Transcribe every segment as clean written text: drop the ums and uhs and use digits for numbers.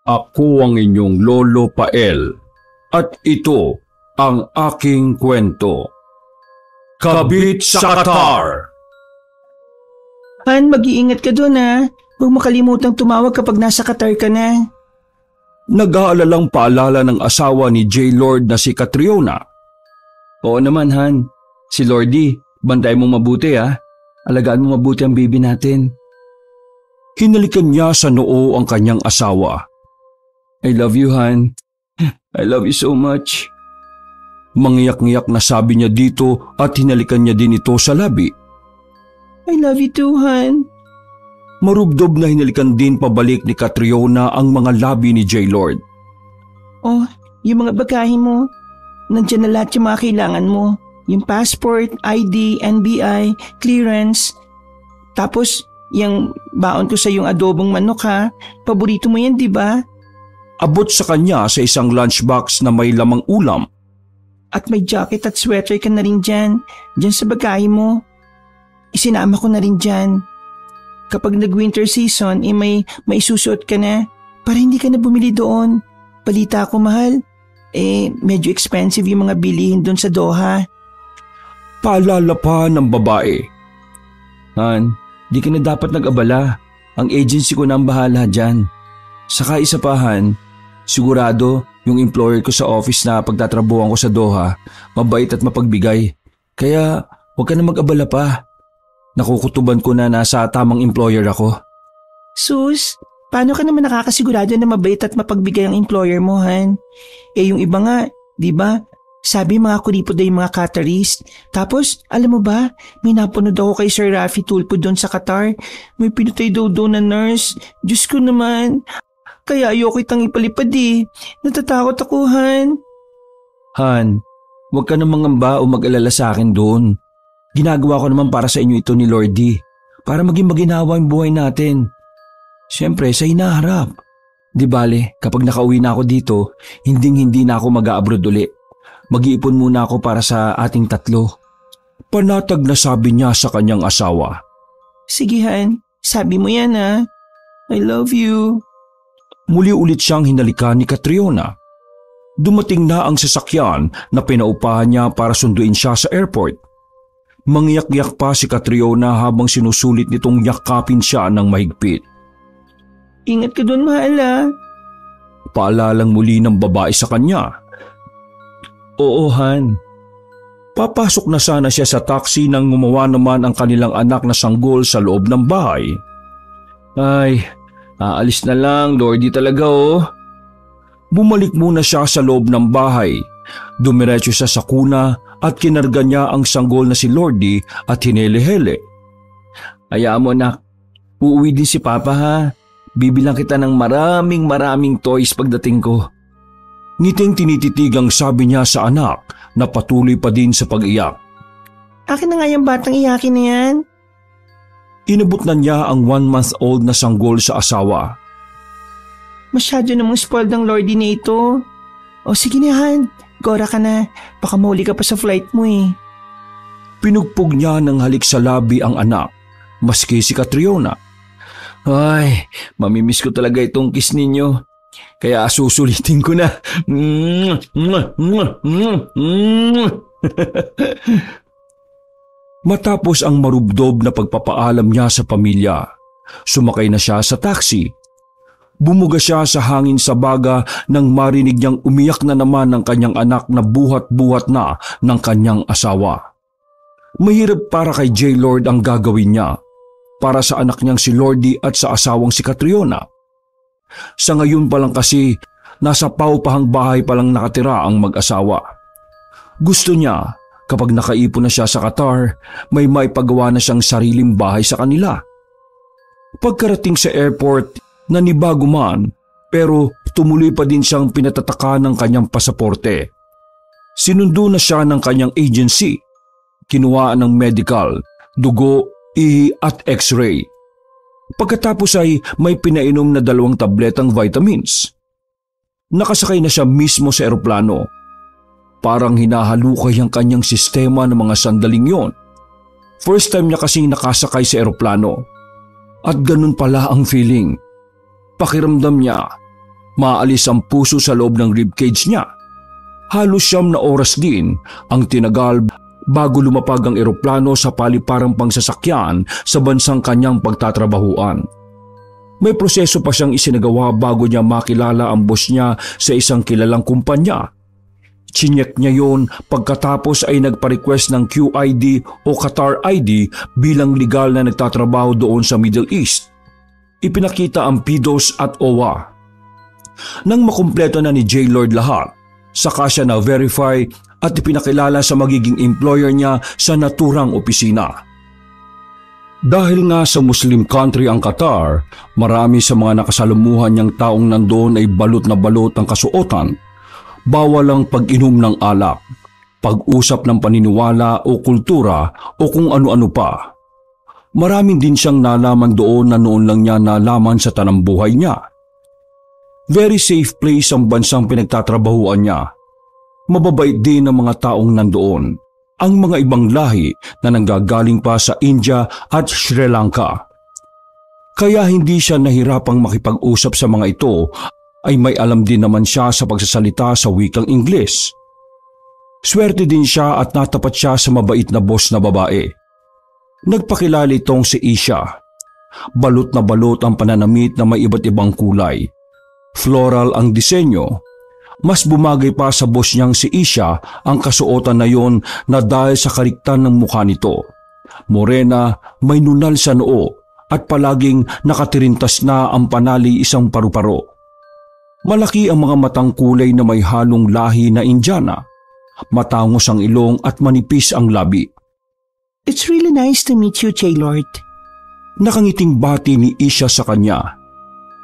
Ako ang inyong Lolo Pael at ito ang aking kwento. Kabit sa Qatar! Han, mag-iingat ka doon ha. Huwag makalimutang tumawag kapag nasa Qatar ka na. Nag-aalalang paalala ng asawa ni J. Lord na si Catriona. Oo naman Han, si Lordy, bantay mo mabuti ha. Alagaan mo mabuti ang baby natin. Hinalikan niya sa noo ang kanyang asawa. I love you, Han. I love you so much. Mangyak-ngyak na sabi niya dito at hinalikan niya din ito sa labi. I love you too, Han. Marubdob na hinalikan din pabalik ni Catriona ang mga labi ni J. Lord. Oh, yung mga bagahe mo. Nandiyan na lahat yung mga kailangan mo. Yung passport, ID, NBI, clearance. Tapos, yung baon ko sa yung adobong manok ha. Paborito mo yan, di ba? Abot sa kanya sa isang lunchbox na may lamang ulam. At may jacket at sweater ka na rin dyan. Dyan sa bagahe mo. Isinama ko na rin dyan. Kapag nag-winter season, may susuot ka na. Para hindi ka na bumili doon. Balita ko mahal. Medyo expensive yung mga bilihin doon sa Doha. Paalala pa ng babae. Han, di ka na dapat nag-abala. Ang agency ko na ang bahala dyan. Saka isa pa Han, sigurado yung employer ko sa office na pagtatrabuhan ko sa Doha, mabait at mapagbigay. Kaya huwag ka na mag-abala pa. Nakukutuban ko na nasa tamang employer ako. Sus, paano ka naman nakakasigurado na mabait at mapagbigay ang employer mo, Han? Yung iba nga, di ba? Sabi mga kuripot na yung mga Qatarese. Tapos, alam mo ba, may napunod ako kay Sir Rafi Tulpo doon sa Qatar. May pinatay daw doon na nurse. Diyos ko naman. Kaya ayoko itang ipalipad eh. Natatakot ako, Han. Han, huwag ka na mangamba o mag-alala sa akin doon. Ginagawa ko naman para sa inyo ito ni Lordy. Para maging maginawa ang buhay natin. Siyempre, sa hinaharap. Di bale, kapag nakauwi na ako dito, hindi na ako mag-a-abroad uli. Mag-iipon muna ako para sa ating tatlo. Panatag na sabi niya sa kanyang asawa. Sige, Han. Sabi mo yan, ha? I love you. Muli ulit siyang hinalikan ni Catriona. Dumating na ang sasakyan na pinaupahan niya para sunduin siya sa airport. Mangyak-yak pa si Catriona habang sinusulit nitong yakapin siya ng mahigpit. Ingat ka doon, mahal ha? Paalalang muli ng babae sa kanya. Oo, Han. Papasok na sana siya sa taxi nang gumawa naman ang kanilang anak na sanggol sa loob ng bahay. Ay, aalis na lang, Lordy talaga oh. Bumalik muna siya sa loob ng bahay. Dumiretso siya sa kuna at kinarga niya ang sanggol na si Lordy at hinele-hele. Hayaan mo anak, uuwi din si Papa ha. Bibilang kita ng maraming toys pagdating ko. Ngiting tinititigang sabi niya sa anak na patuloy pa din sa pag-iyak. Akin na nga yung batang iyakin na yan. Inabot na niya ang 1-month-old na sanggol sa asawa. Masyado namang spoiled ang Lordy na ito. O sige na Han, gora ka na. Baka mahuli ka pa sa flight mo eh. Pinugpog niya ng halik sa labi ang anak, maski si Catriona. Ay, mamimiss ko talaga itong kiss ninyo. Kaya susulitin ko na. Matapos ang marubdob na pagpapaalam niya sa pamilya, sumakay na siya sa taxi. Bumuga siya sa hangin sa baga nang marinig niyang umiyak na naman ng kanyang anak na buhat-buhat na ng kanyang asawa. Mahirap para kay J. Lord ang gagawin niya para sa anak niyang si Lordy at sa asawang si Catriona. Sa ngayon pa lang kasi, nasa paupahang bahay pa lang nakatira ang mag-asawa. Gusto niya, kapag nakaipon na siya sa Qatar, may maipagawa na siyang sariling bahay sa kanila. Pagkarating sa airport, nanibago man, pero tumuloy pa din siyang pinatataka ng kanyang pasaporte. Sinundo na siya ng kanyang agency. Kinuhaan ng medical, dugo, ihi at x-ray. Pagkatapos ay may pinainom na 2 tabletang vitamins. Nakasakay na siya mismo sa eroplano. Parang hinahalukay ang kanyang sistema ng mga sandaling yon. First time niya kasing nakasakay sa eroplano. At ganun pala ang feeling. Pakiramdam niya, Maalis ang puso sa loob ng ribcage niya. Halos 9 na oras din ang tinagal bago lumapag ang eroplano sa paliparang pangsasakyan sa bansang kanyang pagtatrabahuan. May proseso pa siyang isinagawa bago niya makilala ang boss niya sa isang kilalang kumpanya. Chinyek niya yon pagkatapos ay nagpa-request ng QID o Qatar ID bilang legal na nagtatrabaho doon sa Middle East. Ipinakita ang PDOS at OWA. Nang makumpleto na ni J-Lord lahat, saka siya na-verify at ipinakilala sa magiging employer niya sa naturang opisina. Dahil nga sa Muslim country ang Qatar, marami sa mga nakasalumuhan niyang taong nandoon ay balot na balot ang kasuotan. Bawal ang pag-inom ng alak, pag-usap ng paniniwala o kultura o kung ano-ano pa. Maraming din siyang nalaman doon na noon lang niya nalaman sa tanang buhay niya. Very safe place ang bansang pinagtatrabahuan niya. Mababait din ang mga taong nandoon, ang mga ibang lahi na nanggagaling pa sa India at Sri Lanka. Kaya hindi siya nahirapang makipag-usap sa mga ito ay may alam din naman siya sa pagsasalita sa wikang Ingles. Swerte din siya at natapat siya sa mabait na boss na babae. Nagpakilala itong si Isha. Balot na balot ang pananamit na may iba't ibang kulay. Floral ang disenyo. Mas bumagay pa sa boss niyang si Isha ang kasuotan na yon na dahil sa kariktan ng mukha nito. Morena, may nunal sa noo at palaging nakatirintas na ang panali isang paru-paro. Malaki ang mga matang kulay na may halong lahi na Indiana. Matangos ang ilong at manipis ang labi. It's really nice to meet you, J-Lord. Nakangiting bati ni Isha sa kanya.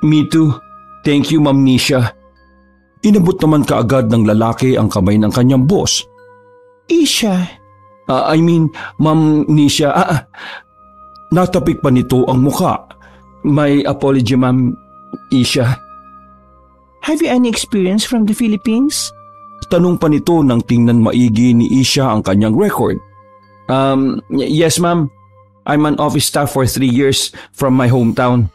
Me too. Thank you, Ma'am Nisha. Inabot naman kaagad ng lalaki ang kamay ng kanyang boss. Isha. Ma'am Nisha. Natapik pa nito ang muka. My apology, Ma'am Isha. Have you any experience from the Philippines? Tanong pa nito nang tingnan maigi ni Isha ang kanyang record. Yes, ma'am. I'm an office staff for 3 years from my hometown.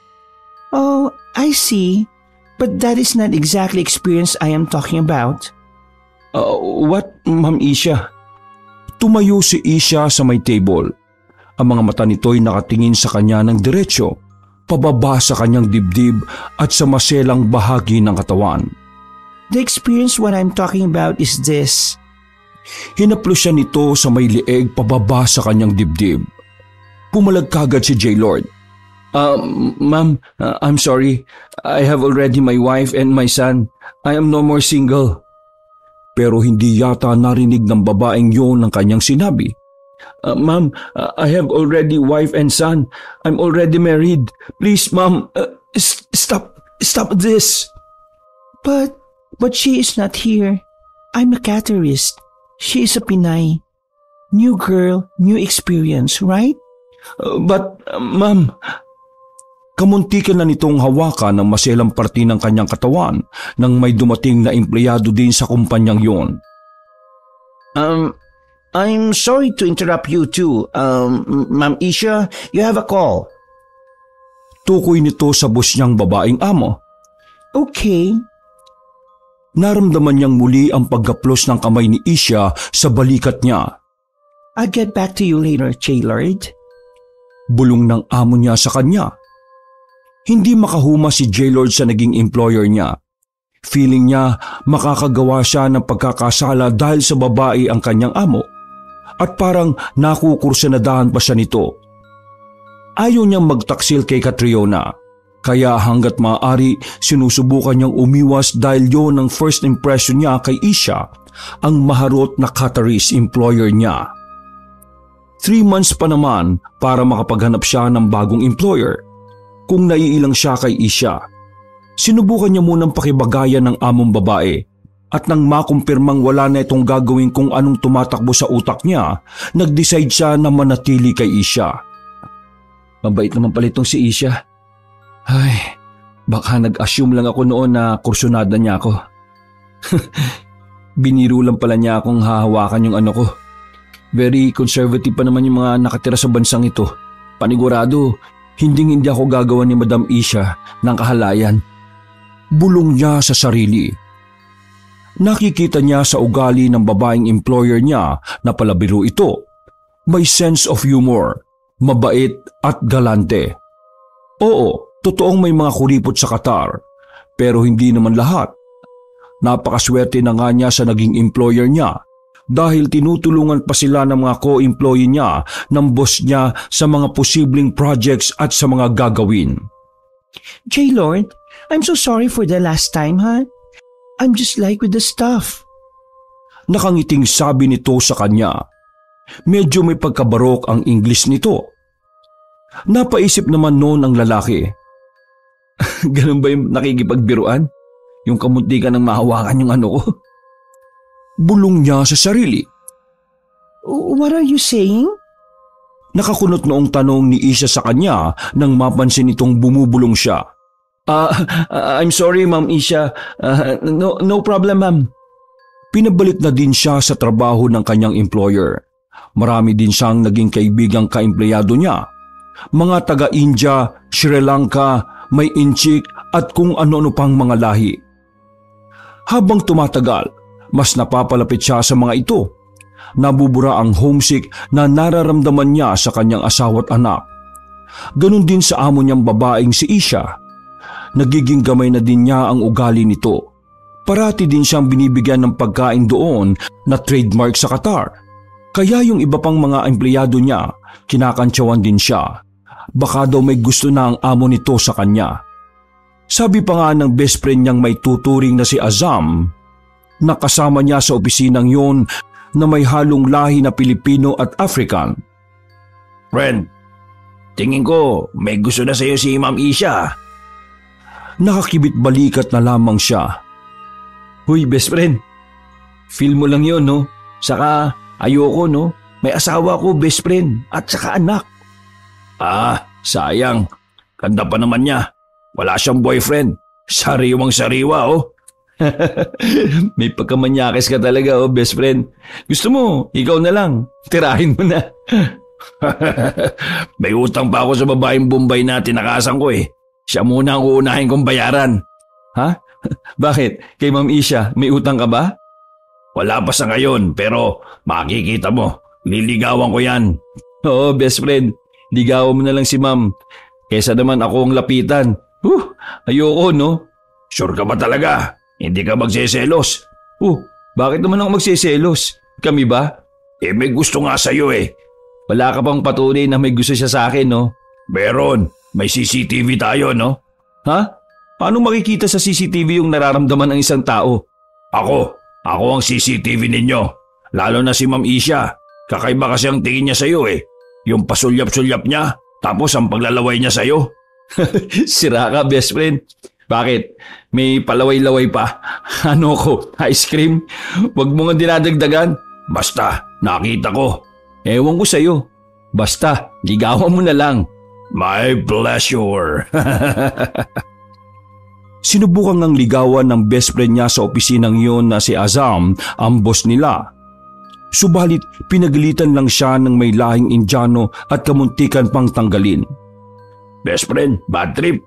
Oh, I see. But that is not exactly experience I am talking about. What, Ma'am Isha? Tumayo si Isha sa may table. Ang mga mata nito'y nakatingin sa kanya ng diretsyo, pababa sa kanyang dibdib at sa maselang bahagi ng katawan. The experience what I'm talking about is this. Hinaplos siya nito sa may lieg pababa sa kanyang dibdib. Pumalag kagad si J-Lord. Ma'am, I'm sorry. I have already my wife and my son. I am no more single. Pero hindi yata narinig ng babaeng yon ang kanyang sinabi. Ma'am, I have already wife and son. I'm already married. Please, ma'am, stop this. But she is not here. I'm a Catarist. She is a Pinay. New girl, new experience, right? But, ma'am, kamuntikan na nitong hawakan ng maselang parte ng kanyang katawan nang may dumating na empleyado din sa kumpanyang yon. I'm sorry to interrupt you too. Ma'am Isha, you have a call. Tukoy nito sa boss niyang babaeng amo. Okay. Naramdaman niyang muli ang paggaplos ng kamay ni Isha sa balikat niya. I'll get back to you later, J-Lord. Bulong ng amo niya sa kanya. Hindi makahuma si J-Lord sa naging employer niya. Feeling niya makakagawa siya ng pagkakasala dahil sa babae ang kanyang amo. At parang nakukursanadahan pa siya nito. Ayaw niyang magtaksil kay Catriona. Kaya hanggat maaari sinusubukan niyang umiwas dahil yon ang first impression niya kay Isha, ang maharot na Qatarese employer niya. 3 months pa naman para makapaghanap siya ng bagong employer. Kung naiilang siya kay Isha, sinubukan niya munang pakibagayan ng among babae at nang makumpirmang wala na itong gagawin kung anong tumatakbo sa utak niya, nag-decide siya na manatili kay Isha. Mabait naman pala itong si Isha. Ay, baka nag-assume lang ako noon na kursunada niya ako. Biniro lang pala niya akong hahawakan yung ano ko. Very conservative pa naman yung mga nakatira sa bansang ito. Panigurado, hindi ako gagawa ni Madam Isha ng kahalayan. Bulong niya sa sarili. Nakikita niya sa ugali ng babaeng employer niya na palabiro ito. May sense of humor, mabait at galante. Oo, totoong may mga kuripot sa Qatar, pero hindi naman lahat. Napakaswerte na nga niya sa naging employer niya dahil tinutulungan pa sila ng mga co-employee niya ng boss niya sa mga posibleng projects at sa mga gagawin. J-Lord, I'm so sorry for the last time, ha? I'm just like with the stuff. Nakangiting sabi nito sa kanya. Medyo may pagkabarok ang English nito. Napaisip naman noon ang lalaki. Ganun ba yung nakikipagbiruan? Yung kamunti ka nang mahawakan yung ano ko? Bulong niya sa sarili. What are you saying? Nakakunot noong tanong ni Isha sa kanya nang mapansin nitong bumubulong siya. I'm sorry, Ma'am Isha. No problem, ma'am. Pinabalik na din siya sa trabaho ng kanyang employer. Marami din siyang naging kaibigang kaempleyado niya. Mga taga-India, Sri Lanka, may Inchik at kung ano-ano pang mga lahi. Habang tumatagal, mas napapalapit siya sa mga ito. Nabubura ang homesick na nararamdaman niya sa kanyang asawa at anak. Ganon din sa amo niyang babaeng si Isha. Nagiging gamay na din niya ang ugali nito. Parati din siyang binibigyan ng pagkain doon na trademark sa Qatar. Kaya yung iba pang mga empleyado niya, kinakantsawan din siya. Baka daw may gusto na ang amo nito sa kanya. Sabi pa nga ng best friend niyang may tuturing na si Azam, na kasama niya sa opisinang yon na may halong lahi na Pilipino at African. Friend, tingin ko may gusto na sa'yo si Ma'am Isha. Nakakibit balikat na lamang siya. Huy, best friend, feel mo lang yon, no? Saka ayoko, no? May asawa ko, best friend, at saka anak. Sayang. Ganda pa naman niya. Wala siyang boyfriend. Sariwang sariwa, oh. May pagkamanyakis ka talaga, oh, best friend. Gusto mo, ikaw na lang. Tirahin mo na. May utang pa ako sa babaeng Bombay na tinakasan ko, eh. Siya muna ang uunahin kong bayaran. Ha? Bakit? Kay Ma'am Isha, may utang ka ba? Wala pa sa ngayon, pero makikita mo. Liligawan ko yan. Oo, best friend. Ligawan mo na lang si Ma'am. Kesa naman ako ang lapitan. Ayoko, no? Sure ka ba talaga? Hindi ka magseselos? Bakit naman ako magseselos? Kami ba? May gusto nga sa'yo, eh. Wala ka pang patunay na may gusto siya sa akin, no? Meron. May CCTV tayo, no? Ha? Paano makikita sa CCTV yung nararamdaman ng isang tao? Ako ang CCTV ninyo. Lalo na si Ma'am Isha. Kakaiba kasi ang tingin niya sa'yo, eh. Yung pasulyap-sulyap niya, tapos ang paglalaway niya sa'yo. Sira ka, best friend. Bakit? May palaway-laway pa. Ano ko? Ice cream? Huwag mo nga dinadagdagan. Basta, nakita ko. Ewan ko sa'yo. Basta, ligawan mo na lang. My pleasure. Sinubukan ngang ligawan ng best friend niya sa opisinang yon na si Azam, ang boss nila. Subalit pinagalitan lang siya ng may lahing Indiano at kamuntikan pang tanggalin. Best friend, bad trip.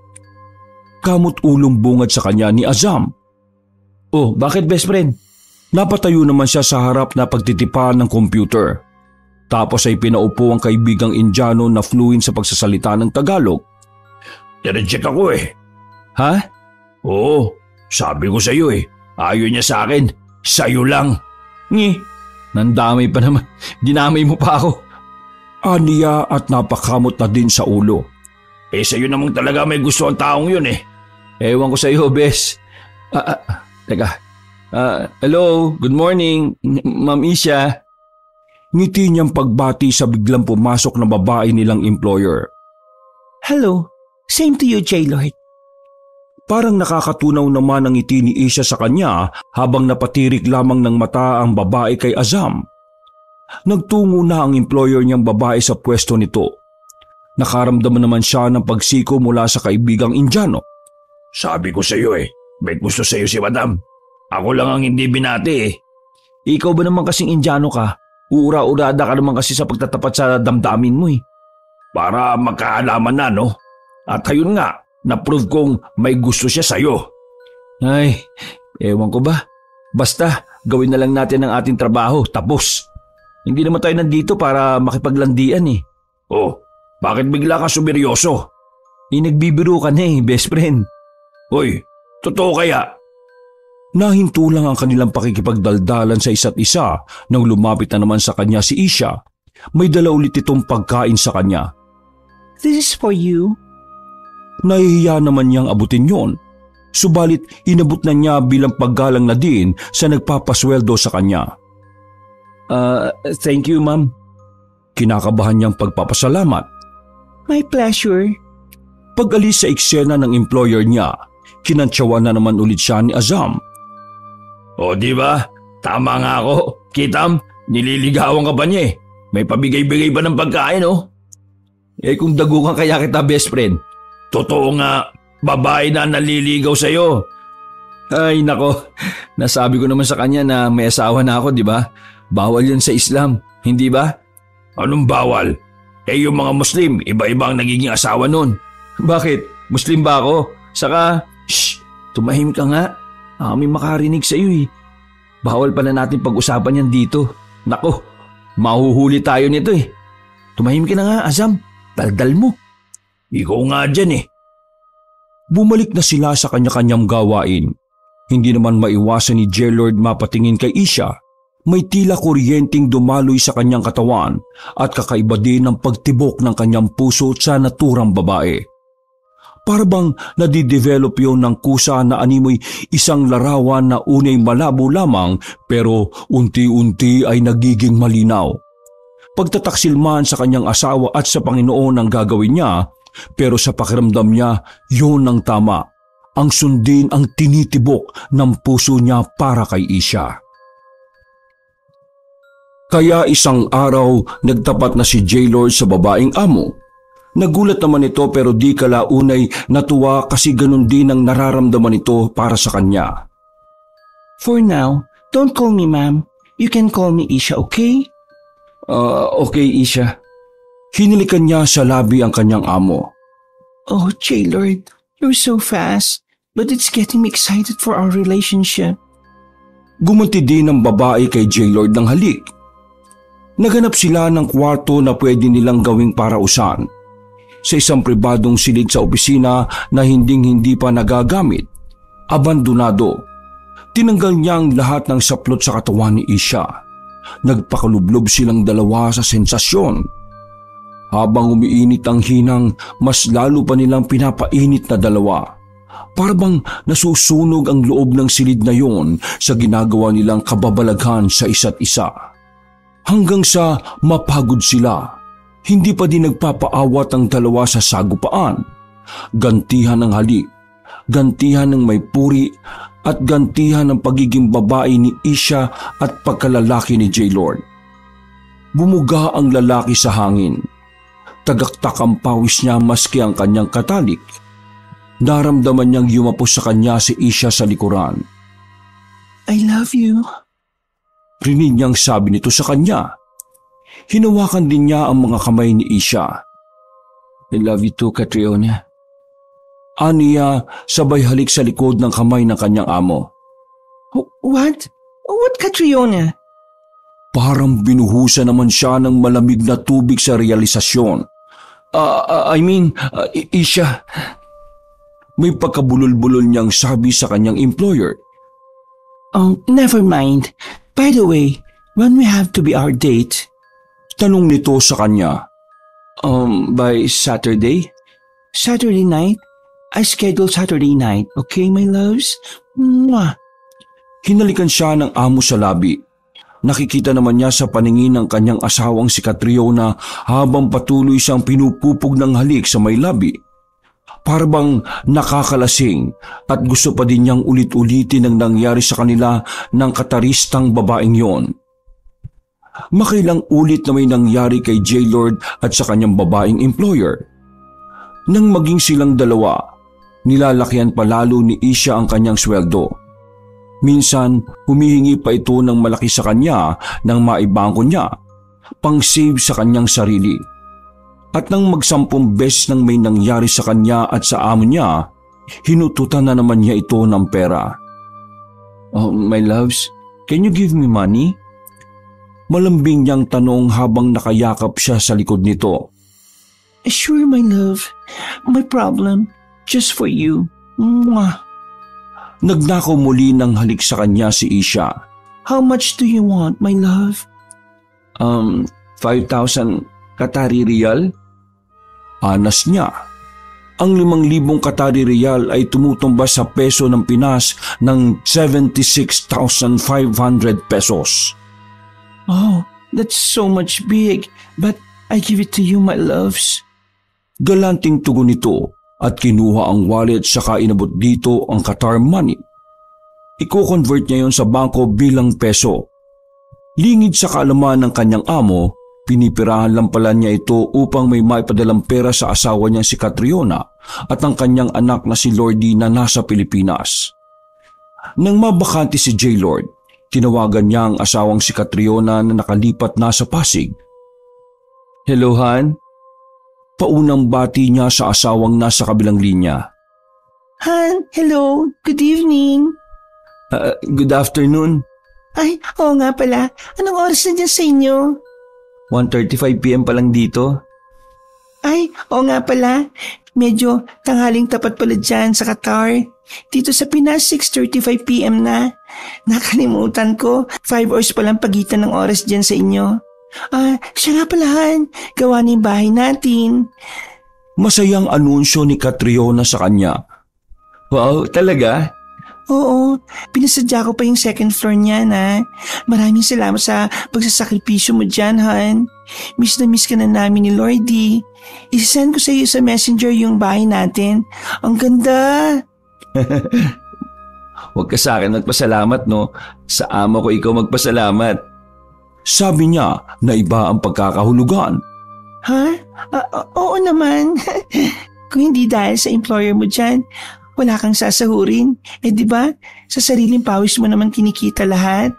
Kamot ulong bungad sa kanya ni Azam. Bakit best friend? Napatayo naman siya sa harap na pagtitipan ng computer. Tapos ay pinaupo ang kaibigang Indiano na fluent sa pagsasalita ng Tagalog. Direject ako, eh. Ha? Oo, sabi ko sa'yo, eh. Ayaw niya sa akin. Sa'yo lang. Nandamay pa naman. Dinamay mo pa ako. Aniya at napakamot na din sa ulo. Sa'yo namang talaga may gusto ang taong yun, eh. Ewan ko sa'yo, bes. Teka. Hello, good morning, Ma'am Isha. Ngiti niyang pagbati sa biglang pumasok na babae nilang employer. Hello, same to you, J-Lord. Parang nakakatunaw naman ang ngiti ni Isha sa kanya habang napatirik lamang ng mata ang babae kay Azam. Nagtungo na ang employer niyang babae sa pwesto nito. Nakaramdaman naman siya ng pagsiko mula sa kaibigang Indiano. Sabi ko sa iyo, may gusto sa iyo si Madam. Ako lang ang hindi binati, eh. Ikaw ba naman kasing Indiano ka? Uura-urada ka naman kasi sa pagtatapat sa damdamin mo, eh. Para magkaalaman na, no? At ayun nga, na-prove kong may gusto siya sa iyo. Ay, ewan ko ba. Basta, gawin na lang natin ang ating trabaho, tapos. Hindi naman tayo nandito para makipaglandian eh. Oh, bakit bigla ka sumeryoso? Nagbibiro ka na best friend. Hoy, totoo kaya? Nahinto lang ang kanilang pakikipagdaldalan sa isa't isa nang lumapit na naman sa kanya si Isha. May dala ulit itong pagkain sa kanya. This is for you. Nahihiya naman niyang abutin yon. Subalit inabot na niya bilang paggalang na din sa nagpapasweldo sa kanya. Thank you, ma'am. Kinakabahan niyang pagpapasalamat. My pleasure. Pag-alis sa eksena ng employer niya, kinantsawan na naman ulit siya ni Azam. O di ba? Tama nga ako. Kitam, nililigawan ka pa niya eh. May pabigay-bigay ba ng pagkain oh? Kung dagukan kaya kita best friend. Totoo nga, babae na naliligaw sa'yo. Ay nako, nasabi ko naman sa kanya na may asawa na ako, di ba? Bawal yun sa Islam, hindi ba? Anong bawal? Yung mga Muslim, iba-iba ang nagiging asawa nun. Bakit? Muslim ba ako? Saka, shh, tumahimik ka nga. May makarinig sa iyo eh. Bawal pa na natin pag-usapan yan dito. Nako, mahuhuli tayo nito eh. Tumahimik ka na nga, Azam. Daldal mo. Ikaw nga dyan eh. Bumalik na sila sa kanya-kanyang gawain. Hindi naman maiwasan ni J-Lord mapatingin kay Isha. May tila kuryenteng dumaloy sa kanyang katawan at kakaiba din ang pagtibok ng kanyang puso sa naturang babae. Para bang nadidevelop yon ng kusa na animoy isang larawan na unay malabo lamang pero unti-unti ay nagiging malinaw. Pagtataksil man sa kanyang asawa at sa Panginoon ang gagawin niya, pero sa pakiramdam niya yon ang tama. Ang sundin ang tinitibok ng puso niya para kay Isha. Kaya isang araw nagtapat na si J-Lord sa babaeng amo. Nagulat naman ito pero di kalaunay natuwa kasi ganun din ang nararamdaman ito para sa kanya. For now, don't call me ma'am. You can call me Isha, okay? Okay Isha. Hinilikan niya sa labi ang kanyang amo. Oh, J-Lord, you're so fast, but it's getting me excited for our relationship. Gumunti din ang babae kay J-Lord ng halik. Naghanap sila ng kwarto na pwede nilang gawing parausan. Sa isang pribadong silid sa opisina na hinding-hindi pa nagagamit. Abandonado. Tinanggal niya ang lahat ng saplot sa katawan ni Isha. Nagpakalublob silang dalawa sa sensasyon. Habang umiinit ang hinang, mas lalo pa nilang pinapainit na dalawa. Parang nasusunog ang loob ng silid na yon sa ginagawa nilang kababalaghan sa isa't isa. Hanggang sa mapagod sila. Hindi pa din nagpapaawat ang dalawa sa sagupaan. Gantihan ng halik, gantihan ng may puri, at gantihan ng pagiging babae ni Isha at pagkalalaki ni J-Lord. Bumuga ang lalaki sa hangin. Tagaktak ang pawis niya maski ang kanyang katalik. Naramdaman niyang yumapos sa kanya si Isha sa likuran. I love you. Rinig niyang sabi nito sa kanya. Hinawakan din niya ang mga kamay ni Isha. I love you too, Catriona. Aniya sabay halik sa likod ng kamay ng kanyang amo. What? What, Catriona? Parang binuhusan naman siya ng malamig na tubig sa realisasyon. Isha. May pagkabulol-bulol niyang sabi sa kanyang employer. Oh, never mind. By the way, when we have to be our date? Tanong nito sa kanya. By Saturday? Saturday night? I schedule Saturday night, okay, my loves? Mwah. Hinalikan siya ng amo sa labi. Nakikita naman niya sa paningin ng kanyang asawang si Catriona habang patuloy siyang pinupupog ng halik sa may labi. Parang nakakalasing at gusto pa din niyang ulit-ulitin ang nangyari sa kanila ng kataristang babaeng yon. Makailang ulit na may nangyari kay J-Lord at sa kanyang babaeng employer. Nang maging silang dalawa, nilalakihan palalo ni Isha ang kanyang sweldo. Minsan, humihingi pa ito ng malaki sa kanya nang maibangko niya, pang-save sa kanyang sarili. At nang magsampung beses nang may nangyari sa kanya at sa amo niya, Hinututan na naman niya ito ng pera. "Oh, my loves, can you give me money?" Malambing niyang tanong habang nakayakap siya sa likod nito. Sure, my love. My problem. Just for you. Mwah. Nagnakaw muli ng halik sa kanya si Isha. How much do you want, my love? 5,000 Qatari riyal? Anas niya. Ang 5,000 Qatari riyal ay tumutumba sa peso ng Pinas ng 76,500 pesos. Oh, that's so much big, but I give it to you, my loves. Galanting tugon nito at kinuha ang wallet saka inabot dito ang Qatar money. Iko-convert niya yon sa bangko bilang peso. Lingid sa kaalaman ng kanyang amo, pinipirahan lang pala niya ito upang may maipadalang pera sa asawa niya si Catriona at ang kanyang anak na si Lordy na nasa Pilipinas. Nang mabakante si J. Lord, tinawagan niya ang asawang si Catriona na nakalipat na sa Pasig. "Hello, Han?" Paunang bati niya sa asawang nasa kabilang linya. Han, hello. Good evening. Good afternoon. Ay, oo nga pala. Anong oras na dyan sa inyo? 1:35 p.m. pa lang dito. Ay, oo nga pala. Medyo tanghaling tapat pala dyan sa Qatar. Dito sa Pinas, 6:35 p.m. na. Nakalimutan ko, 5 hours pa lang pagitan ng oras dyan sa inyo. Siya nga pala, Han. Gawa na yung bahay natin. Masayang anunsyo ni Catriona sa kanya. Wow, talaga? Oo, pinasadya ko pa yung second floor niya na. Maraming salamat sa pagsasakripisyo mo dyan, Han. Miss na miss ka na namin ni Lordy. Isasend ko sa iyo sa messenger yung bahay natin. Ang ganda! Huwag ka sa akin magpasalamat, no? Sa amo ko ikaw magpasalamat. Sabi niya na iba ang pagkakahulugan. Ha? Oo naman. Kung hindi dahil sa employer mo dyan, wala kang sasahurin. Di ba? Sa sariling pawis mo naman kinikita lahat.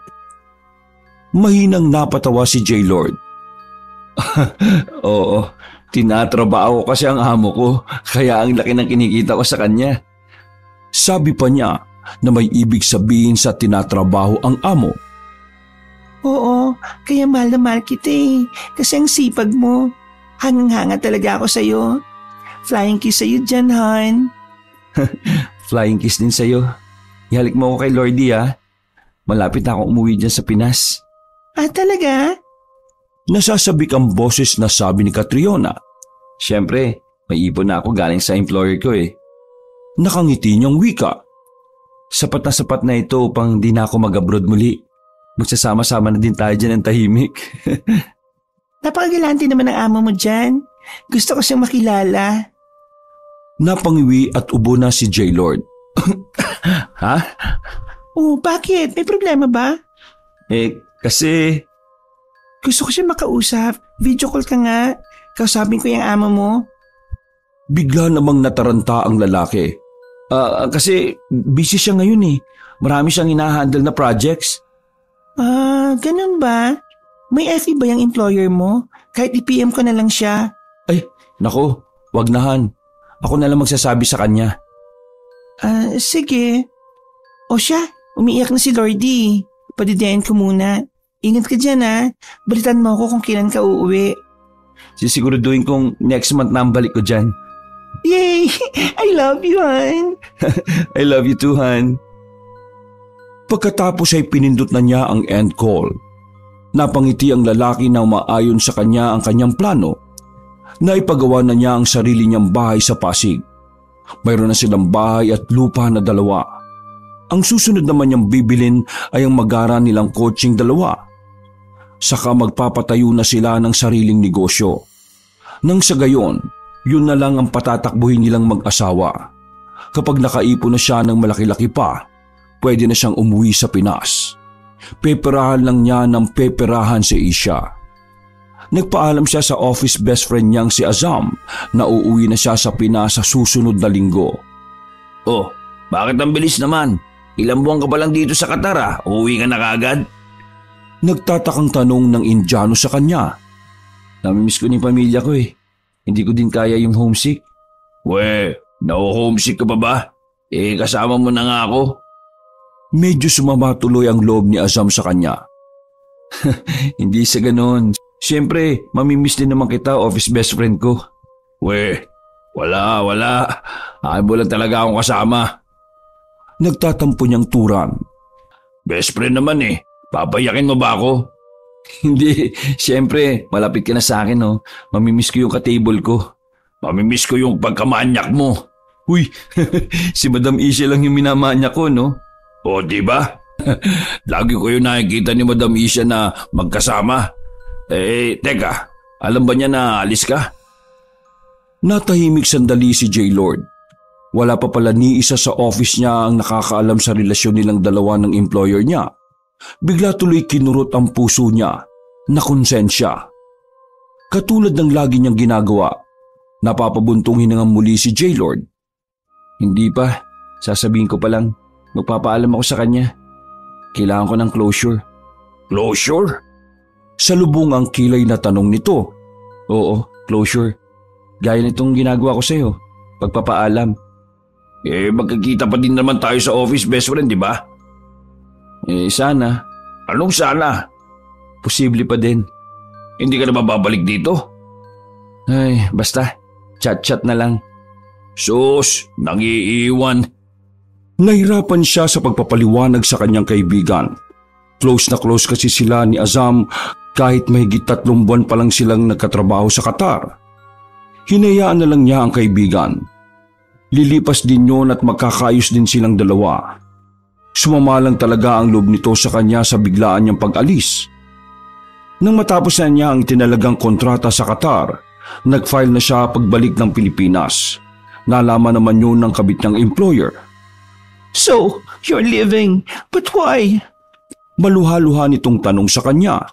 Mahinang napatawa si J. Lord. Oo, tinatrabaho ko kasi ang amo ko, kaya ang laki ng kinikita ko sa kanya. Sabi pa niya na may ibig sabihin sa tinatrabaho ang amo. Oo, kaya mahal na mahal kita eh. Kasi ang sipag mo. Hangang-hanga talaga ako sa'yo. Flying kiss sa'yo dyan, Han. Flying kiss din sa'yo. Ihalik mo ako kay Lordy, ha? Malapit na akong umuwi dyan sa Pinas. Talaga? Nasasabik ang boses na sabi ni Catriona. Siyempre, may ipon na ako galing sa employer ko eh. Nakangiti niyang wika. Sapat na ito upang di na ako mag-abroad muli. Magsasama-sama na din tayo dyan ng tahimik. Napakagalante naman ang amo mo dyan. Gusto ko siyang makilala. Napangiwi at ubo na si J. Lord. Ha? Oh, bakit? May problema ba? Kasi... Gusto ko siya makausap. Video call ka nga. Kausapin ko yung amo mo. Bigla namang nataranta ang lalaki. Kasi busy siya ngayon eh. Marami siyang hinahandle na projects. Ganun ba? May FE ba yung employer mo? Kahit i-PM ko na lang siya. Ay, naku, wag na, Han. Ako na lang magsasabi sa kanya. Sige. O siya, umiiyak na si Lordy. Padidayan ko muna. Ingat ka dyan ha. Balitan mo ako kung kailan ka uuwi. Sisiguraduhin kong next month na ang balik ko dyan. Yay! I love you, Han. I love you too, Han. Pagkatapos ay pinindot na niya ang end call. Napangiti ang lalaki na umaayon sa kanya ang kanyang plano. Naipagawa na niya ang sarili niyang bahay sa Pasig. Mayroon na silang bahay at lupa na 2. Ang susunod naman niyang bibilin ay ang magara nilang kotseng 2. Saka magpapatayo na sila ng sariling negosyo. Nang sa gayon, yun na lang ang patatakbuhin nilang mag-asawa. Kapag nakaipon na siya ng malaki-laki pa, pwede na siyang umuwi sa Pinas. Peperahan lang niya ng peperahan si Isha. Nagpaalam siya sa office best friend niyang si Azam na uuwi na siya sa Pinas sa susunod na linggo. Oh, bakit ang bilis naman? Ilang buwan ka pa lang dito sa Qatar, uuwi ka na kaagad? Nagtatakang tanong ng Indiano sa kanya. Namimiss ko ni pamilya ko eh. Hindi ko din kaya yung homesick. We, na-homesick ka pa ba? kasama mo na nga ako. Medyo sumama tuloy ang loob ni Azam sa kanya. Hindi sa ganon. Siyempre, mamimiss din naman kita, office best friend ko. Wala. Akin mo lang talaga akong kasama. Nagtatampo niyang turan. Best friend naman papayakin mo ba ako? Hindi, siyempre, malapit ka na sa akin Mamimiss ko yung katable ko. Mamimiss ko yung pagkamanyak mo. Uy, si Madam Isha lang yung minamanyak ko, no? O, diba? Lagi ko yung nakikita ni Madam Isha na magkasama. Teka, alam ba niya na alis ka? Natahimik sandali si J. Lord. Wala pa pala ni isa sa office niya ang nakakaalam sa relasyon nilang dalawa ng employer niya. Bigla tuloy kinurot ang puso niya na konsensya. Katulad ng lagi niyang ginagawa, napapabuntong hinangang muli si J. Lord. Hindi pa, sasabihin ko pa lang, magpapaalam ako sa kanya. Kailangan ko ng closure. Closure? Salubong ang kilay na tanong nito. Oo, closure. Gaya nitong ginagawa ko sa'yo, pagpapaalam. Magkikita pa din naman tayo sa office, best friend, di ba? Sana. Anong sana? Posible pa din. Hindi ka na babalik dito? Ay, basta. Chat-chat na lang. Sus, nangiiwan. Nahirapan siya sa pagpapaliwanag sa kanyang kaibigan. Close na close kasi sila ni Azam kahit mahigit 3 buwan pa lang silang nagkatrabaho sa Qatar. Hinayaan na lang niya ang kaibigan. Lilipas din yun at magkakayos din silang dalawa. Sumama lang talaga ang loob nito sa kanya sa biglaan niyang pag-alis. Nang matapos na niya ang tinalagang kontrata sa Qatar, nag-file na siya pagbalik ng Pilipinas. Nalaman naman yun ng kabit niyang employer. So, you're leaving, but why? Maluha-luha nitong tanong sa kanya.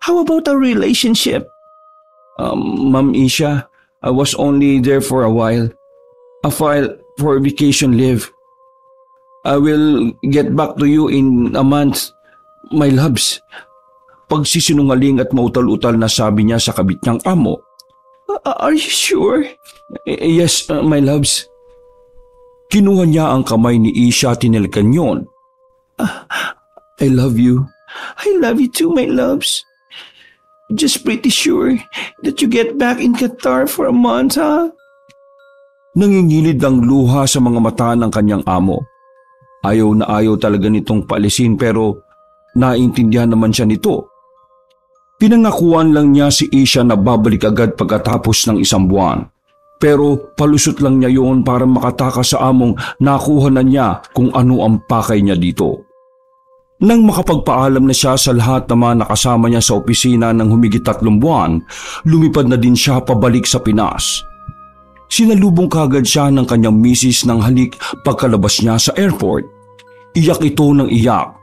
How about our relationship? Ma'am Isha, I was only there for a while. A file for vacation leave. I will get back to you in a month, my loves. Pagsisinungaling at mautal-utal na sabi niya sa kabit niyang amo. Are you sure? Yes, my loves. Kinuha niya ang kamay ni Isha at tinilkan yun. I love you. I love you too, my loves. Just pretty sure that you get back in Qatar for a month, huh? Nangingilid ang luha sa mga mata ng kanyang amo. Ayaw na ayaw talaga nitong paalisin pero naintindihan naman siya nito. Pinangakuan lang niya si Isha na babalik agad pagkatapos ng 1 buwan. Pero palusot lang niya yun para makatakas sa among nakuha na niya kung ano ang pakay niya dito. Nang makapagpaalam na siya sa lahat naman na kasama niya sa opisina ng humigit 3 buwan, lumipad na din siya pabalik sa Pinas. Sinalubong kagad siya ng kanyang misis ng halik pagkalabas niya sa airport. Iyak ito ng iyak.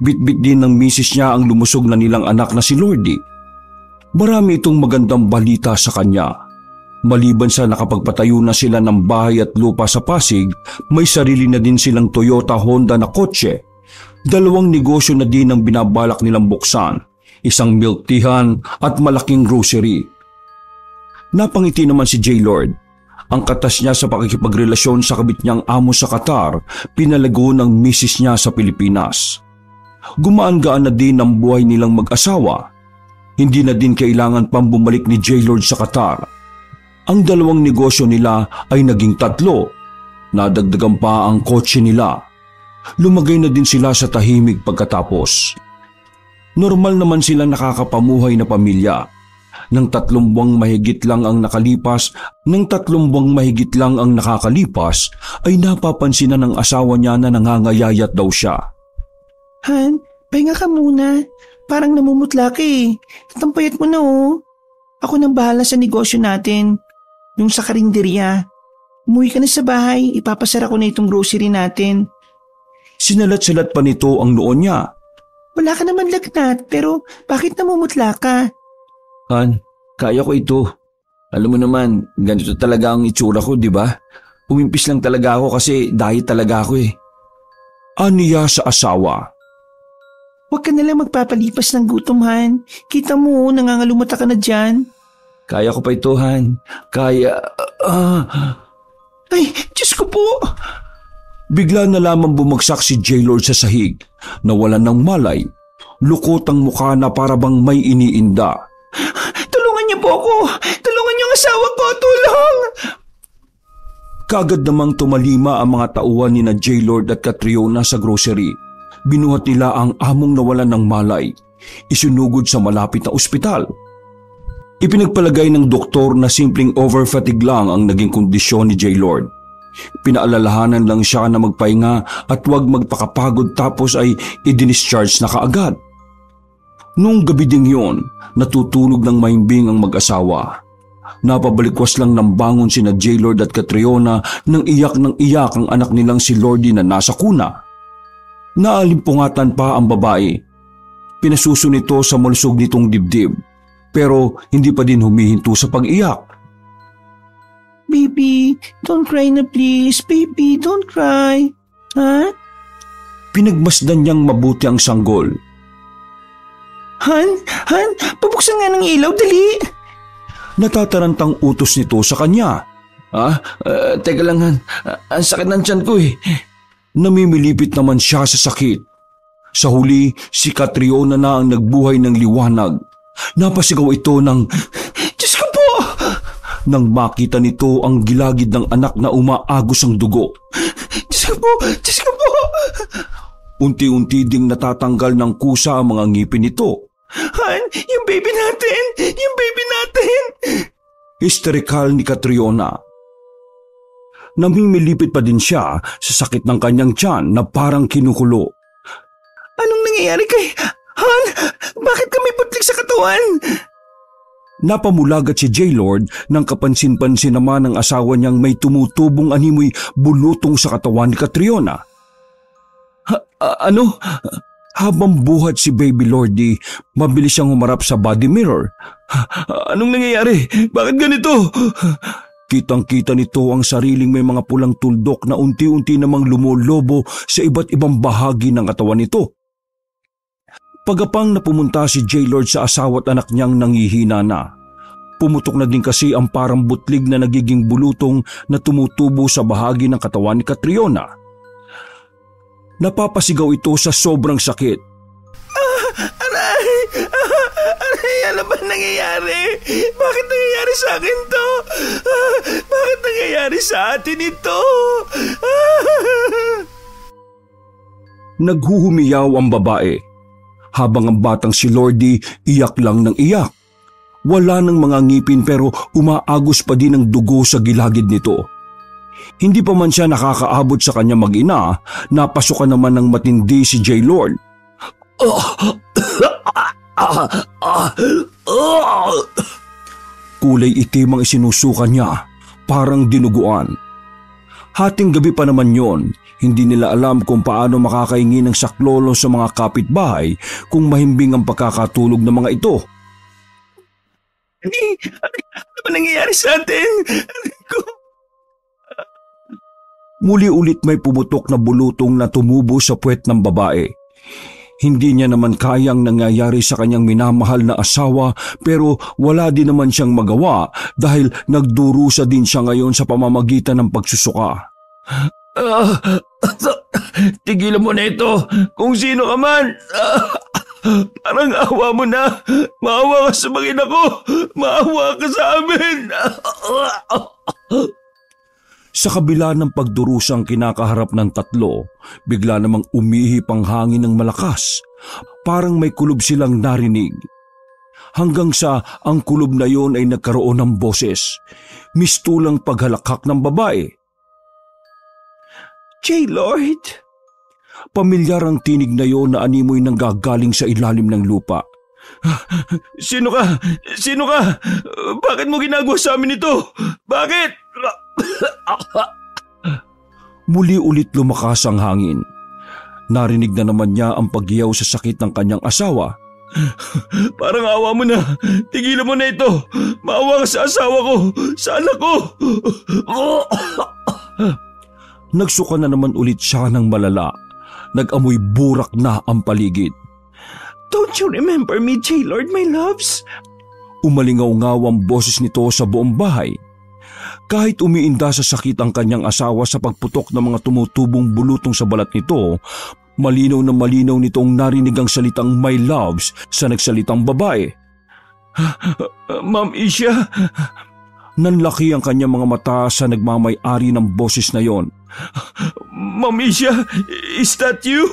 Bit-bit din ng misis niya ang lumusog na nilang anak na si Lordy. Marami itong magandang balita sa kanya. Maliban sa nakapagpatayo na sila ng bahay at lupa sa Pasig, may sarili na din silang Toyota Honda na kotse. 2 negosyo na din ang binabalak nilang buksan, isang milk teahan at malaking grocery. Napangiti naman si J. Lord. Ang katas niya sa pakikipagrelasyon sa kabit niyang amo sa Qatar, pinalago ng misis niya sa Pilipinas. Gumaan-gaan na din ang buhay nilang mag-asawa. Hindi na din kailangan pang bumalik ni J. Lord sa Qatar. Ang 2 negosyo nila ay naging 3. Nadagdagan pa ang kotse nila. Lumagay na din sila sa tahimik pagkatapos. Normal naman sila nakakapamuhay na pamilya. Nang 3 buwang mahigit lang ang nakalipas, ay napapansin na ng asawa niya na nangangayayat daw siya. Han, pahinga ka muna. Parang namumutla ka eh. Tatampayat mo na oh. Ako nang bahala sa negosyo natin. Yung sa karinderya. Umuwi ka na sa bahay, ipapasara ko na itong grocery natin. Sinalat-salat pa nito ang noon niya. Wala ka naman lagnat, pero bakit namumutla ka? Han, kaya ko ito. Alam mo naman, ganito talaga ang itsura ko, di ba? Umimpis lang talaga ako kasi diet talaga ako eh. Aniya sa asawa. Huwag ka nalang magpapalipas ng gutom, Han. Kita mo, nangangalumata ka na dyan. Kaya ko pa ito, Han. Kaya... Ay, Diyos ko po! Bigla na lamang bumagsak si J-Lord sa sahig, nawalan ng malay, lukot ang mukha na para bang may iniinda. Tulungan niyo po ako! Tulungan niyo ang asawa ko! Tulong! Kaagad namang tumalima ang mga tauhan ni na J-Lord at Catriona sa grocery. Binuhat nila ang among nawalan ng malay. Isinugod sa malapit na ospital. Ipinagpalagay ng doktor na simpleng overfatigue lang ang naging kondisyon ni J-Lord. Pinaalalahanan lang siya na magpahinga at huwag magpakapagod tapos ay i-discharge na kaagad. Noong gabi ding yun, natutulog ng mahimbing ang mag-asawa. Napabalikwas lang ng bangon sina J-Lord at Catriona nang iyak ng iyak ang anak nilang si Lordy na nasa kuna. Naalimpungatan pa ang babae. Pinasuso nito sa malusog nitong dibdib, pero hindi pa din humihinto sa pag-iyak. Baby, don't cry na please. Baby, don't cry. Ha? Pinagmasdan niyang mabuti ang sanggol. Han, pabuksan nga ng ilaw, dali. Natatarantang utos nito sa kanya. Teka lang Han, ang sakit ng tiyan ko eh. Namimilipit naman siya sa sakit. Sa huli, si Catriona na ang nagbuhay ng liwanag. Napasigaw ito ng, Diyos ko po! Nang makita nito ang gilagid ng anak na umaagos ang dugo. Diyos ko po! Diyos ko po! Unti-unti ding natatanggal ng kusa ang mga ngipin nito. Han, yung baby natin! Yung baby natin! Hysterikal ni Catriona. Namimilipit pa din siya sa sakit ng kanyang tiyan na parang kinukulo. Anong nangyayari kay Han? Bakit kami putlik sa katawan? Napamulagat si J-Lord nang kapansin-pansin naman ng asawa niyang may tumutubong animoy bulutong sa katawan ni Catriona. Ano? Habang buhat si Baby Lordy, mabilis siyang humarap sa body mirror. Anong nangyayari? Bakit ganito? Kitang-kita nito ang sariling may mga pulang tuldok na unti-unti namang lumolobo sa iba't ibang bahagi ng katawan nito. Pagapang na pumunta si J-Lord sa asawa at anak niyang nangihina na. Pumutok na din kasi ang parang butlig na nagiging bulutong na tumutubo sa bahagi ng katawan ni Catriona. Napapasigaw ito sa sobrang sakit. Aray! Aray! Ano ba nangyayari? Bakit nangyayari sa akin to? Bakit nangyayari sa atin ito? Naghuhumiyaw ang babae, habang ang batang si Lordy iyak lang ng iyak. Wala ng mga ngipin pero umaagos pa din ang dugo sa gilagid nito. Hindi pa man siya nakakaabot sa kanya mag-ina, napasukan naman ng matindi si J-Lord. Kulay itim ang isinusuka niya, parang dinuguan. Hating gabi pa naman yon, hindi nila alam kung paano makakaingi ng saklolo sa mga kapitbahay kung mahimbing ang pagkakatulog ng mga ito. Ano ba nangyayari sa atin? Muli ulit may pumutok na bulutong na tumubo sa puwet ng babae. Hindi niya naman kayang nangyayari sa kanyang minamahal na asawa pero wala din naman siyang magawa dahil nagdurusa din siya ngayon sa pamamagitan ng pagsusuka. Tigilan mo na ito kung sino ka man. Parang awa mo na. Maawa ka sa mga ko. Maawa ka sa amin. Sa kabila ng pagdurusang kinakaharap ng tatlo, bigla namang umihip ang hangin ng malakas. Parang may kulob silang narinig. Hanggang sa ang kulob na yon ay nagkaroon ng boses. Mistulang paghalakak ng babae. J-Lord! Pamilyar ang tinig na yon na animoy nanggagaling sa ilalim ng lupa. Sino ka? Sino ka? Bakit mo ginagawa sa amin ito? Bakit? Muli ulit lumakas ang hangin. Narinig na naman niya ang pagyaw sa sakit ng kanyang asawa. Parang awa mo na. Tigilan mo na ito. Maawa ka sa asawa ko. Sa anak ko. Nagsuka na naman ulit siya ng malala. Nag-amoy burak na ang paligid. Don't you remember me, J-Lord, my loves? Umalingaw-ngaw ang boses nito sa buong bahay. Kahit umiinda sa sakit ang kanyang asawa sa pagputok ng mga tumutubong bulutong sa balat nito, malinaw na malinaw nitong narinig ang salitang my loves sa nagsalitang babae. Ma'am Isha. Nanlaki ang kanyang mga mata sa nagmamay-ari ng boses na yon. Ma'am Isha, is that you?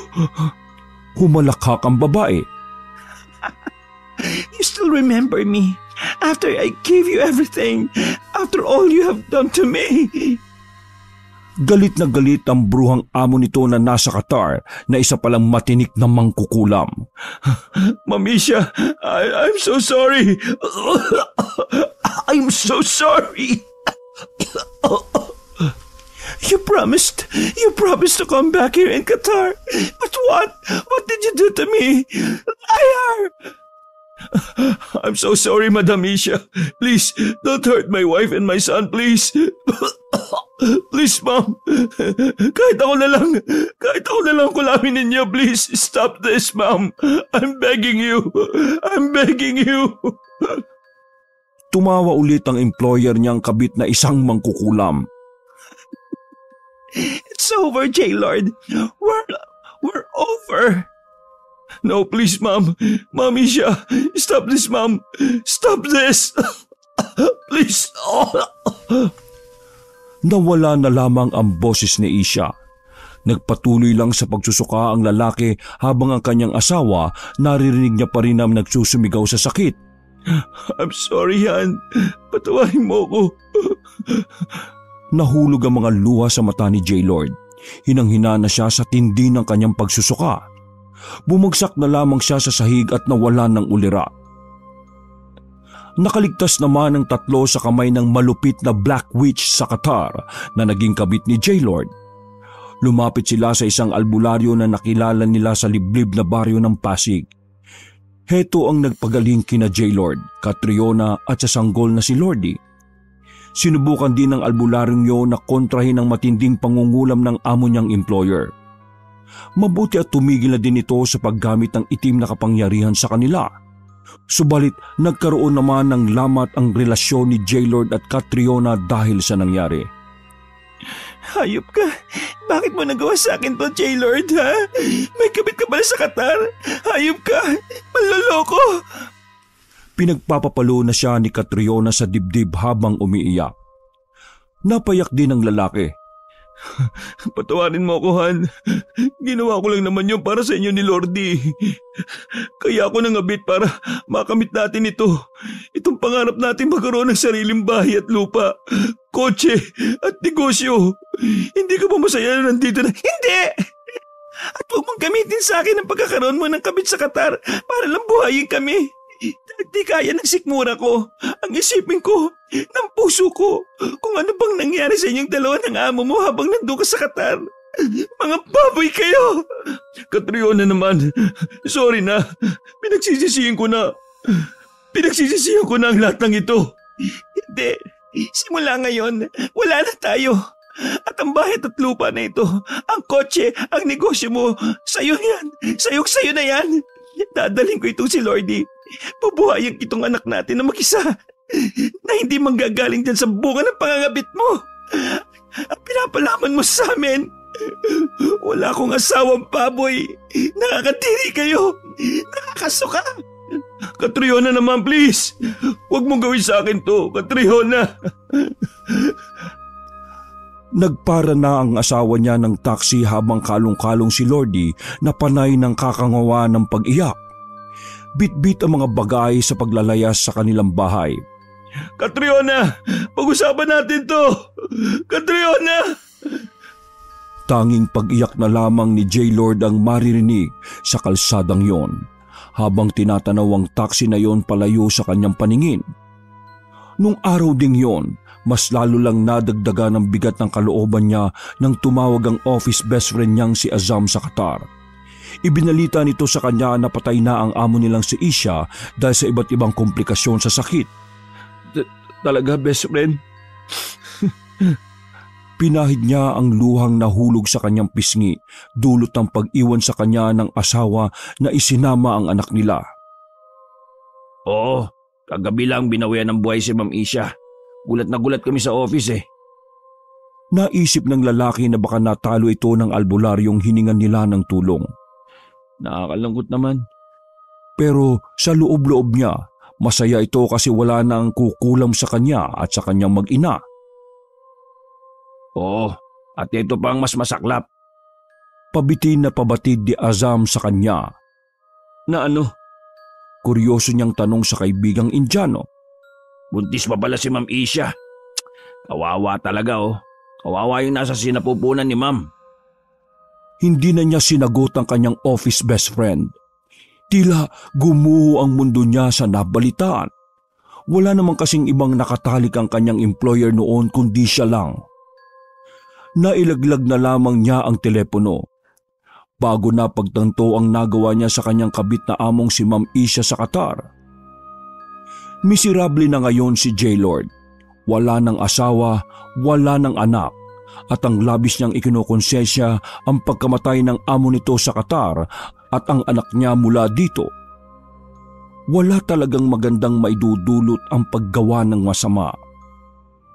Humalakhak ang babae. You still remember me after I gave you everything, after all you have done to me. Galit na galit ang bruhang amo nito na nasa Qatar na isa palang matinik na mangkukulam. Ma'am Isha, I'm so sorry. I'm so sorry. You promised to come back here in Qatar. But what? What did you do to me? Liar! I'm so sorry, Madam Isha. Please, don't hurt my wife and my son, please. Please, ma'am. Kahit ako na lang kulamin ninyo, please. Stop this, ma'am. I'm begging you. Tumawa ulit ang employer niyang kabit na isang mangkukulam. It's over, J-Lord. We're over. No, please, ma'am. Ma'am Isha, stop this, ma'am. Stop this. Please. Nawala na lamang ang boses ni Isha. Nagpatuloy lang sa pagsusuka ang lalaki habang ang kanyang asawa naririnig niya pa rin na nagsusumigaw sa sakit. I'm sorry, Han. Patawarin mo ko. Nahulog ang mga luha sa mata ni J-Lord. Hinang-hina na siya sa tindi ng kanyang pagsusuka. Bumagsak na lamang siya sa sahig at nawala ng ulira. Nakaligtas naman ang tatlo sa kamay ng malupit na Black Witch sa Qatar na naging kabit ni J-Lord. Lumapit sila sa isang albularyo na nakilala nila sa liblib na baryo ng Pasig. Heto ang nagpagaling kina J-Lord, Catriona at sa sanggol na si Lordy. Sinubukan din ng albularyong yun na kontrahin ang matinding pangungulam ng amo niyang employer. Mabuti at tumigil na din ito sa paggamit ng itim na kapangyarihan sa kanila. Subalit nagkaroon naman ng lamat ang relasyon ni J-Lord at Catriona dahil sa nangyari. Hayop ka. Bakit mo nagawa sa akin to, J-Lord, ha? May kabit ka pala sa Qatar? Hayop ka. Manloloko. Pinagpapapalo na siya ni Catriona sa dibdib habang umiiyak. Napayak din ang lalaki. Patawarin mo ako, Han. Ginawa ko lang naman yun para sa inyo ni Lordy. Kaya ako nangabit para makamit natin ito. Itong pangarap natin magkaroon ng sariling bahay at lupa, kotse at negosyo. Hindi ka ba masaya na nandito na? Hindi! At huwag mong gamitin sa akin ang pagkakaroon mo ng kabit sa Qatar para lang buhayin kami. Di kaya ng sikmura ko, ang isipin ko, ng puso ko, kung ano bang nangyari sa inyong dalawa ng amo mo habang nandun ka sa Qatar. Mga baboy kayo! Catriona naman, sorry na. Pinagsisisihan ko na ang lahat ng ito. Hindi, simula ngayon, wala na tayo. At ang bahay at lupa na ito, ang kotse, ang negosyo mo, sa'yo yan, sa'yo na yan. Dadaling ko itong si Lordy. Bubuhayin itong anak natin na mag-isa na hindi manggagaling dyan sa bunga ng pangangabit mo. Ang pinapalaman mo sa amin, wala akong asawang baboy. Nakakadiri kayo. Nakakasuka. Catriona naman, please. Huwag mong gawin sa akin to, Catriona. Nagpara na ang asawa niya ng taxi habang kalong-kalong si Lordy na panay ng kakangawa ng pag-iyak. Bit-bit ang mga bagay sa paglalayas sa kanilang bahay. Catriona, pag-usapan natin to. Catriona! Tanging pag-iyak na lamang ni J-Lord ang maririnig sa kalsadang yon habang tinatanaw ang taxi na yon palayo sa kanyang paningin. Nung araw ding yon, mas lalo lang nadagdagan ang bigat ng kalooban niya nang tumawag ang office best friend niyang si Azam sa Qatar. Ibinalita nito sa kanya na patay na ang amo nilang si Isha dahil sa iba't ibang komplikasyon sa sakit. Talaga, best friend? Pinahid niya ang luhang nahulog sa kanyang pisngi, dulot ng pag-iwan sa kanya ng asawa na isinama ang anak nila. Oo, kagabi lang binawian ng buhay si Ma'am Isha. Gulat na gulat kami sa office eh. Naisip ng lalaki na baka natalo ito ng albularyong hiningan nila ng tulong. Nakakalungkot naman. Pero sa loob-loob niya, masaya ito kasi wala nang kukulam sa kanya at sa kanyang mag-ina. Oo, at ito pa ang mas masaklap. Pabitin na pabatid ni Azam sa kanya. Na ano? Kuryoso niyang tanong sa kaibigang Indiano. Buntis pa pala si Ma'am Isha. Kawawa talaga oh. Kawawa yung nasa sinapupunan ni Ma'am. Hindi na niya sinagot ang kanyang office best friend. Tila gumuho ang mundo niya sa nabalitaan. Wala namang kasing ibang nakatalik ang kanyang employer noon kundi siya lang. Nailaglag na lamang niya ang telepono. Bago na pagtanto ang nagawa niya sa kanyang kabit na among si Ma'am Isha sa Qatar. Miserable na ngayon si J-Lord. Wala ng asawa, wala ng anak, at ang labis niyang ikinokonsensya ang pagkamatay ng amo nito sa Qatar at ang anak niya mula dito. Wala talagang magandang maidudulot ang paggawa ng masama.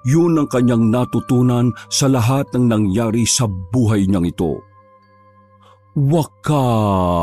Yun ang kanyang natutunan sa lahat ng nangyari sa buhay niyang ito. Wakas!